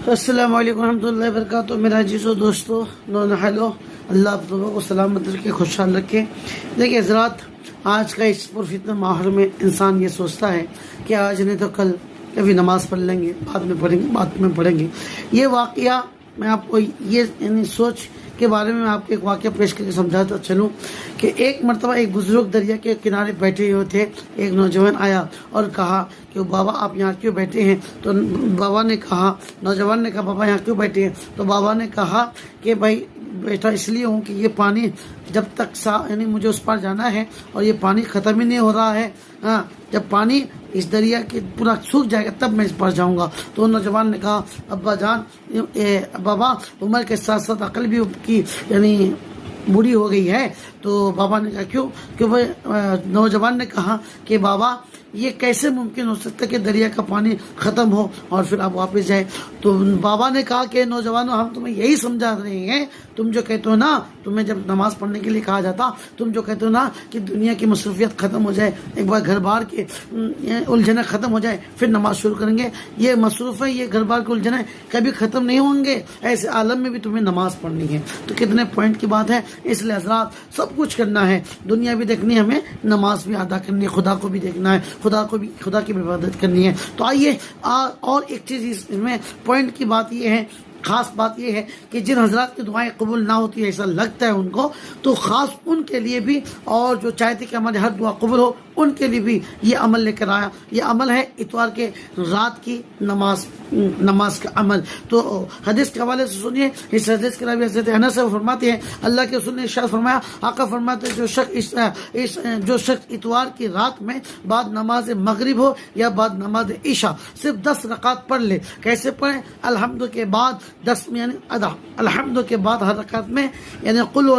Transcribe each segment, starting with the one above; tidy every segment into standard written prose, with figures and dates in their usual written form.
السلام علیکم ورحمۃ اللہ وبرکاتہ۔ میرا عزیزو دوستو نونحلو، اللہ آپ لوگوں کو سلامت رکھے، خوشحال رکھے۔ دیکھیں حضرات، آج کا اس پرفتنہ ماحول میں انسان یہ سوچتا ہے کہ آج نہیں تو کل کبھی نماز پڑھ لیں گے، بعد میں پڑھیں گے۔ یہ واقعہ میں آپ کو یعنی سوچ کے بارے میں آپ کو ایک واقعہ پیش کر کے سمجھاتا چلوں کہ ایک مرتبہ ایک بزرگ دریا کے کنارے بیٹھے ہوئے تھے۔ ایک نوجوان آیا اور کہا کہ بابا آپ یہاں کیوں بیٹھے ہیں؟ تو بابا نے کہا، نوجوان نے کہا بابا یہاں کیوں بیٹھے ہیں؟ تو بابا نے کہا کہ بھائی بیٹھا اس لیے ہوں کہ یہ پانی جب تک یعنی مجھے اس پار جانا ہے اور یہ پانی ختم ہی نہیں ہو رہا ہے، ہاں جب پانی اس دریا کے پورا سوکھ جائے گا تب میں اس پر جاؤں گا۔ تو نوجوان نے کہا ابا جان، بابا عمر کے ساتھ ساتھ عقل بھی کی یعنی بوڑھی ہو گئی ہے۔ تو بابا نے کہا کیوں؟ کہ نوجوان نے کہا کہ بابا یہ کیسے ممکن ہو سکتا ہے کہ دریا کا پانی ختم ہو اور پھر آپ واپس جائے؟ تو بابا نے کہا کہ نوجوانوں، ہم تمہیں یہی سمجھا رہے ہیں، تم جو کہتے ہو نا، تمہیں جب نماز پڑھنے کے لیے کہا جاتا، تم جو کہتے ہو نا کہ دنیا کی مصروفیت ختم ہو جائے، ایک بار گھر بار کے الجھنیں ختم ہو جائے پھر نماز شروع کریں گے، یہ مصروف ہے، یہ گھر بار کے الجھنیں کبھی ختم نہیں ہوں گے، ایسے عالم میں بھی تمہیں نماز پڑھنی ہے۔ تو کتنے پوائنٹ کی بات ہے۔ اس لیے حضرات سب کچھ کرنا ہے، دنیا بھی دیکھنی ہے، ہمیں نماز بھی ادا کرنی ہے، خدا کو بھی دیکھنا ہے، خدا کی بھی عبادت کرنی ہے۔ تو آئیے اور ایک چیز اس میں پوائنٹ کی بات یہ ہے، خاص بات یہ ہے کہ جن حضرات کی دعائیں قبول نہ ہوتی ہے ایسا لگتا ہے ان کو، تو خاص ان کے لیے بھی، اور جو چاہتے کہ ہماری ہر دعا قبول ہو ان کے لیے بھی یہ عمل لے کر آیا۔ یہ عمل ہے اتوار کے رات کی نماز کا عمل۔ تو حدیث کے حوالے سے سنیے، اس حدیث کے راوی حضرت انس سے فرماتے ہیں، اللہ کے رسول نے ارشاد فرمایا، آقا فرماتے ہیں جو شخص اتوار کی رات میں بعد نماز مغرب ہو یا بعد نماز عشاء صرف 10 رکعت پڑھ لے۔ کیسے پڑھیں؟ الحمد کے بعد 10 یعنی الحمد کے بعد ہر رکعت میں یعنی قل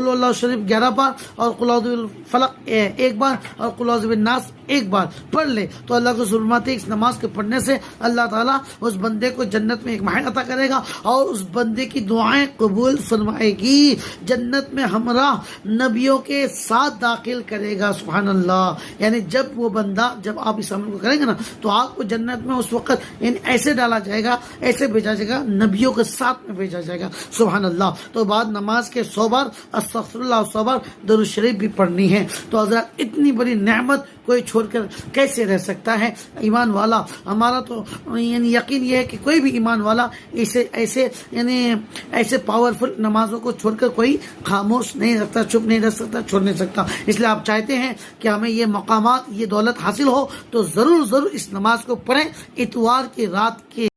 اللہ شریف 11 بار اور قل اعوذ بالفلق 1 بار اور قل اعوذ بالناس 1 بار پڑھ لے تو اللہ کو ظلمات اس نماز کے پڑھنے سے اللہ تعالیٰ اس بندے کو جنت میں ایک محل عطا کرے گا اور اس بندے کی دعائیں قبول فرمائے گی، جنت میں ہمراہ نبیوں کے ساتھ داخل کرے گا۔ سبحان اللہ۔ یعنی جب وہ بندہ، جب آپ اس عمل کو کریں گے نا تو آپ کو جنت میں اس وقت یعنی ایسے ڈالا جائے گا، ایسے بھیجا جائے گا، نبیوں کے ساتھ میں بھیجا جائے گا۔ سبحان اللہ۔ تو بعد نماز کے 100 بار استغفر اللہ، 100 بار درود شریف بھی پڑھنی ہے۔ تو حضرات اتنی بڑی نعمت کوئی چھوڑ کر کیسے رہ سکتا ہے؟ ایمان والا، ہمارا تو یعنی یقین یہ ہے کہ کوئی بھی ایمان والا ایسے پاورفل نمازوں کو چھوڑ کر کوئی خاموش نہیں رکھتا، چپ نہیں رہ سکتا، چھوڑ نہیں سکتا۔ اس لیے آپ چاہتے ہیں کہ ہمیں یہ مقامات، یہ دولت حاصل ہو تو ضرور اس نماز کو پڑھیں اتوار کی رات کے